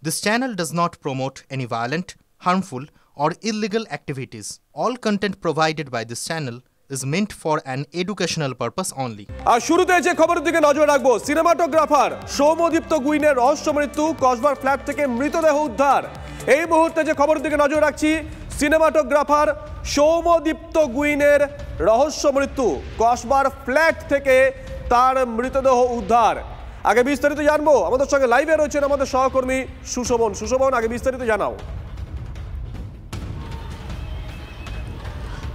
This channel does not promote any violent, harmful, or illegal activities. All content provided by this channel is meant for an educational purpose only. আর শুরুতে যে খবরের দিকে নজর রাখবো, cinematographer সৌম্যদীপ্ত গুইনের রহস্য মৃত্যু, কসবার flat থেকে মৃতদেহ উদ্ধার। এই মুহূর্তে যে খবরের দিকে নজর রাখছি, সিনেমাটোগ্রাফার সৌম্যদীপ্ত গুইনের রহস্য মৃত্যু, কসবার ফ্ল্যাট থেকে তার মৃতদেহ উদ্ধার। আগে বিস্তারিত জানবো, আমাদের সঙ্গে লাইভে রয়েছেন আমাদের সহকর্মী সুশোভন। সুশোভন, আগে বিস্তারিত জানাও।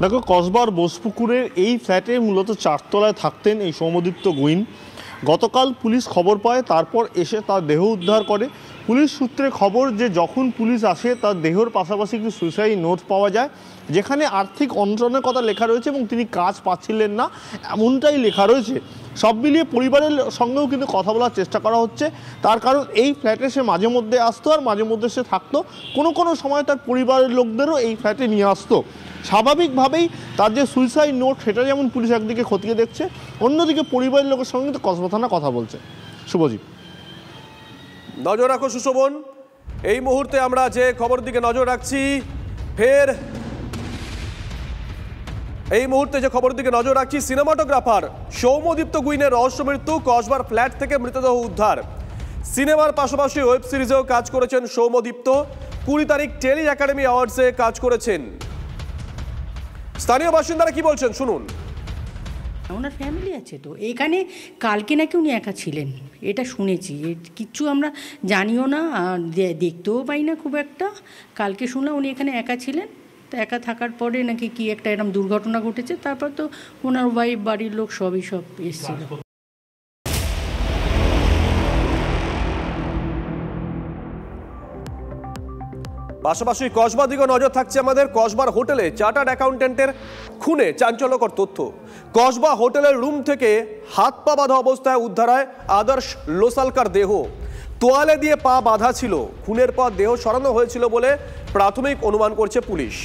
দেখো, কসবার বোসপুকুরের এই ফ্ল্যাটে মূলত চারতলায় থাকতেন এই সৌম্যদীপ্ত গুইন। গতকাল পুলিশ খবর পায়, তারপর এসে তার দেহ উদ্ধার করে। পুলিশ সূত্রে খবর যে যখন পুলিশ আসে তার দেহর পাশাপাশি একটি সুইসাইড নোট পাওয়া যায়, যেখানে আর্থিক অনটনের কথা লেখা রয়েছে এবং তিনি কাজ পাচ্ছিলেন না এমনটাই লেখা রয়েছে। সব মিলিয়ে পরিবারের সঙ্গেও কিন্তু কথা বলার চেষ্টা করা হচ্ছে, তার কারণ এই ফ্ল্যাটে সে মাঝে মধ্যে আসতো আর মাঝে মধ্যে সে থাকতো। কোনো সময় তার পরিবারের লোকদেরও এই ফ্ল্যাটে নিয়ে আসতো। স্বাভাবিকভাবেই তার যে সুইসাইড নোট সেটা যেমন পুলিশ একদিকে খতিয়ে দেখছে, অন্যদিকে পরিবারের লোকের সঙ্গে কিন্তু কসবা থানা কথা বলছে। শুভজিৎ, নজর রাখো সুশোভন। এই মুহূর্তে আমরা যে খবর দিকে নজর রাখছি, সিনেমাটোগ্রাফার সৌম্যদীপ্ত গুইনের রহস্য মৃত্যু, কসবার ফ্ল্যাট থেকে মৃতদেহ উদ্ধার। সিনেমার পাশাপাশি ওয়েব সিরিজেও কাজ করেছেন সৌম্যদীপ্ত। 20 তারিখ টেলি একাডেমি অ্যাওয়ার্ডসে কাজ করেছেন। স্থানীয় বাসিন্দারা কি বলছেন শুনুন। ওনার ফ্যামিলি আছে তো এখানে, কালকে নাকি উনি একা ছিলেন এটা শুনেছি, কিচ্ছু আমরা জানিও না, দেখতেও পাই না খুব একটা। কালকে শুনলাম উনি এখানে একা ছিলেন, তো একা থাকার পরে নাকি কি একটা এরকম দুর্ঘটনা ঘটেছে, তারপর তো ওনার ওয়াইফ, বাড়ির লোক সবই এসেছিল। পাশাপাশি কসবার দিকে নজর থাকছে আমাদের। কসবার হোটেলে চার্টার্ড অ্যাকাউন্টেন্টের খুনে চাঞ্চল্যকর তথ্য। কসবা হোটেলের রুম থেকে হাত পা বাঁধা অবস্থায় উদ্ধার হয় আদর্শ লোসালকার দেহ। তোয়ালে দিয়ে পা বাঁধা ছিল। খুনের পর দেহ সরানো হয়েছিল বলে প্রাথমিক অনুমান করছে পুলিশ।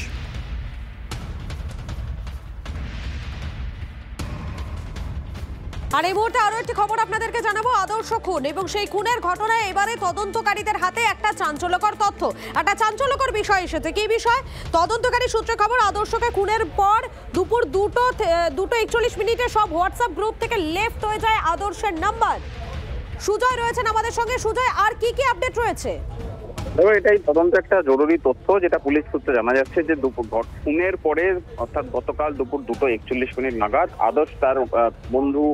আর এই মুহূর্তে আরো একটি খবর আপনাদেরকে জানাবো, আদর্শ খুন এবং সেই খুনের ঘটনায় এবারে তদন্তকারীদের হাতে একটা চাঞ্চল্যকর তথ্য, একটা চাঞ্চল্যকর বিষয় এসেছে। কি বিষয়? তদন্তকারী সূত্রে খবর, আদর্শকে খুনের পর দুপুর 2:41 সব হোয়াটসঅ্যাপ গ্রুপ থেকে লেফট হয়ে যায় আদর্শের নাম্বার। সুজয় রয়েছেন আমাদের সঙ্গে। সুজয়, আর কি কি আপডেট রয়েছে? দেখো, এটাই তদন্ত একটা জরুরি তথ্য, যেটা পুলিশ সূত্রে জানা যাচ্ছে যে খুনের পরে অর্থাৎ গতকাল দুপুর 2:41 নাগাদ আদর্শ তার বন্ধু,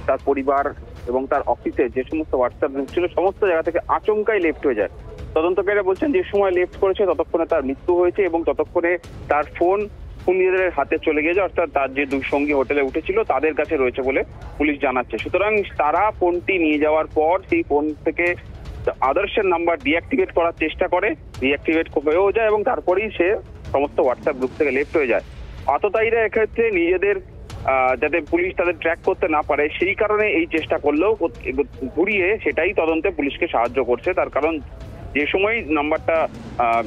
তার পরিবার এবং তার অফিসে যে সমস্ত হোয়াটসঅ্যাপ গ্রুপ ছিল সমস্ত জায়গা থেকে আচমকাই লেফট হয়ে যায়। তদন্তকারীরা বলছেন যে সময় লেফট করেছে ততক্ষণে তার মৃত্যু হয়েছে এবং ততক্ষণে তার ফোন খুনিদের হাতে চলে গিয়েছে, অর্থাৎ তার যে দুই সঙ্গী হোটেলে উঠেছিল তাদের কাছে রয়েছে বলে পুলিশ জানাচ্ছে। সুতরাং তারা ফোনটি নিয়ে যাওয়ার পর সেই ফোন থেকে আদর্শের নাম্বার ডিঅ্যাক্টিভেট করার চেষ্টা করে, ডিঅ্যাক্টিভেট হয়েও যায় এবং তারপরেই সে সমস্ত হোয়াটসঅ্যাপ গ্রুপ থেকে লেফট হয়ে যায়। আততায়ীরা এক্ষেত্রে নিজেদের যাতে পুলিশ তাদের ট্র্যাক করতে না পারে সেই কারণে এই চেষ্টা করলেও ঘুরিয়ে সেটাই তদন্তে পুলিশকে সাহায্য করছে। তার কারণ যে সময় নাম্বারটা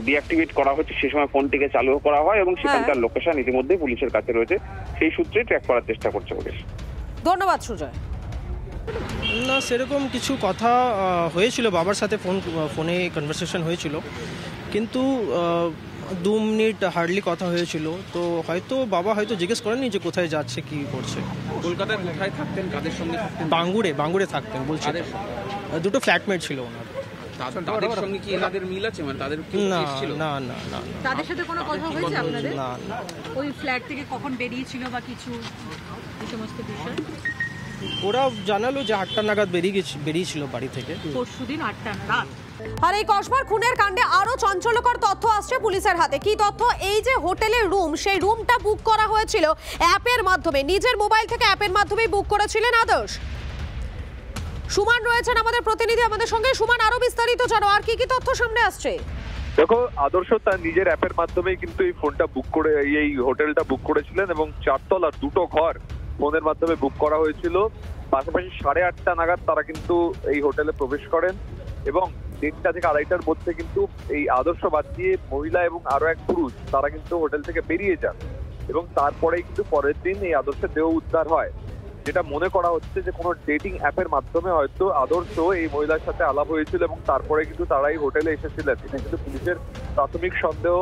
ডিঅ্যাক্টিভেট করা হচ্ছে সে সময় ফোনটিকে চালু করা হয় এবং সেখানকার লোকেশন ইতিমধ্যে পুলিশের কাছে রয়েছে, সেই সূত্রে ট্র্যাক করার চেষ্টা করছে পুলিশ। ধন্যবাদ সুজয়। না, সেরকম কিছু কথা হয়েছিল, বাবার সাথে ফোনে কনভারসেশন হয়েছিল, কিন্তু 2 মিনিট হার্ডলি কথা হয়েছিল। তো হয়তো বাবা হয়তো জিজ্ঞেস করেননি যে কোথায় যাচ্ছে, কি করছে। কলকাতায় কোথায় থাকতেন, কাদের সঙ্গে থাকতেন? বাঙ্গুরে থাকতেন বলছি। 2টো ফ্ল্যাটমেট ছিল ওনার। তাদের সঙ্গে কি এনাদের মিল আছে? মানে তাদের না, তাদের সাথে কোনো কথা হয়েছে আপনাদের? না। ওই ফ্ল্যাট থেকে কখন বেরিয়েছিল বা কিছু এই সমস্ত বিষয় ওরা জানালো যে 8টা নাগাদ বেরিয়েছিল বাড়ি থেকে, পরশুদিন 8টা রাত। আর এই কসবার খুনের কাণ্ডে আরো চাঞ্চল্যকর তথ্য আসছে পুলিশের হাতে। কি তথ্য? এই যে হোটেলের রুম, সেই রুমটা বুক করা হয়েছিল অ্যাপের মাধ্যমে, নিজের মোবাইল থেকে অ্যাপের মাধ্যমেই বুক করেছিলেন আদর্শ। সুমান রয়েছেন আমাদের প্রতিনিধি আমাদের সঙ্গে। সুমান, আরো বিস্তারিত জানো, আর কি কি তথ্য সামনে আসছে? দেখো, আদর্শ তার নিজের অ্যাপের মাধ্যমেই কিন্তু এই ফোনটা বুক করে, এই হোটেলটা বুক করেছিলেন এবং 4 তলা 2টো ঘর ফোনের মাধ্যমে বুক করা হয়েছিল। পাশাপাশি 8:30 নাগাদ তারা কিন্তু এই হোটেলে প্রবেশ করেন এবং 1:30 থেকে 2:30টার মধ্যে কিন্তু এই আদর্শ বাদ দিয়ে মহিলা এবং আরো এক পুরুষ তারা কিন্তু হোটেল থেকে বেরিয়ে যান এবং তারপরেই কিন্তু পরের দিন এই আদর্শের দেহ উদ্ধার হয়। যেটা মনে করা হচ্ছে যে কোনো ডেটিং অ্যাপের মাধ্যমে হয়তো আদর্শ এই মহিলার সাথে আলাপ হয়েছিল এবং তারপরে কিন্তু তারাই হোটেলে এসেছিলেন। এটা কিন্তু পুলিশের প্রাথমিক সন্দেহ।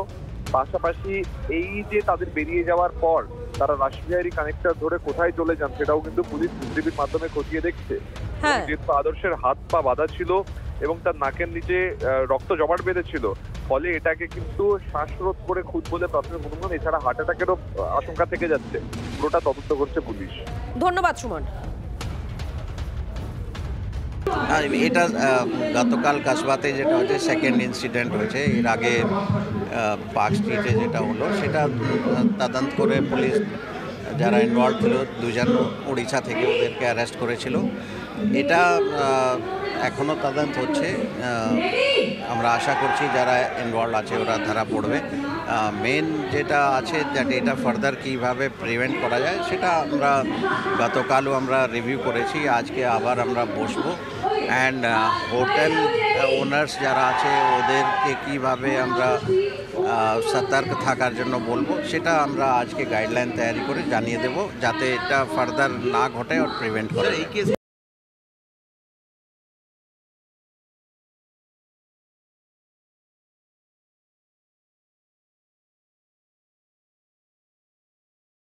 পাশাপাশি এই যে তাদের বেরিয়ে যাওয়ার পর তারা রাশিয়ারি কানেক্টর ধরে কোথায় চলে যান সেটাও কিন্তু পুলিশ সিসিটিভির মাধ্যমে খতিয়ে দেখছে। যেহেতু আদর্শের হাত পা বাঁধা ছিল এবং তার নাকের নিচে রক্ত জমাট বেঁধেছিল, ফলে এটাকে কিন্তু শ্বাসরোধ করে খুন বলে প্রাথমিক অনুমান। এছাড়া হার্ট অ্যাটাকেরও আশঙ্কা থেকে যাচ্ছে। পুরোটা তদন্ত করছে পুলিশ। ধন্যবাদ সুমন। এটা গতকাল কাসবাতে যেটা হচ্ছে সেকেন্ড ইনসিডেন্ট হয়েছে। এর আগে পার্ক স্ট্রিটে যেটা হলো সেটা তদন্ত করে পুলিশ যারা ইনভলভ ছিল 2 জন উড়িষ্যা থেকে ওদেরকে অ্যারেস্ট করেছিল। এটা এখনও তদন্ত হচ্ছে। আমরা আশা করছি যারা ইনভলভ আছে ওরা ধরা পড়বে। মেন যেটা আছে এটা ফার্দার কীভাবে প্রিভেন্ট করা যায় সেটা আমরা গতকালও আমরা রিভিউ করেছি। আজকে আবার আমরা বসবো অ্যান্ড হোটেল ওনার্স যারা আছে ওদেরকে কীভাবে আমরা সতর্ক থাকার জন্য বলবো সেটা আমরা আজকে গাইডলাইন তৈরি করে জানিয়ে দেব, যাতে এটা ফার্দার না ঘটে আর প্রিভেন্ট করে।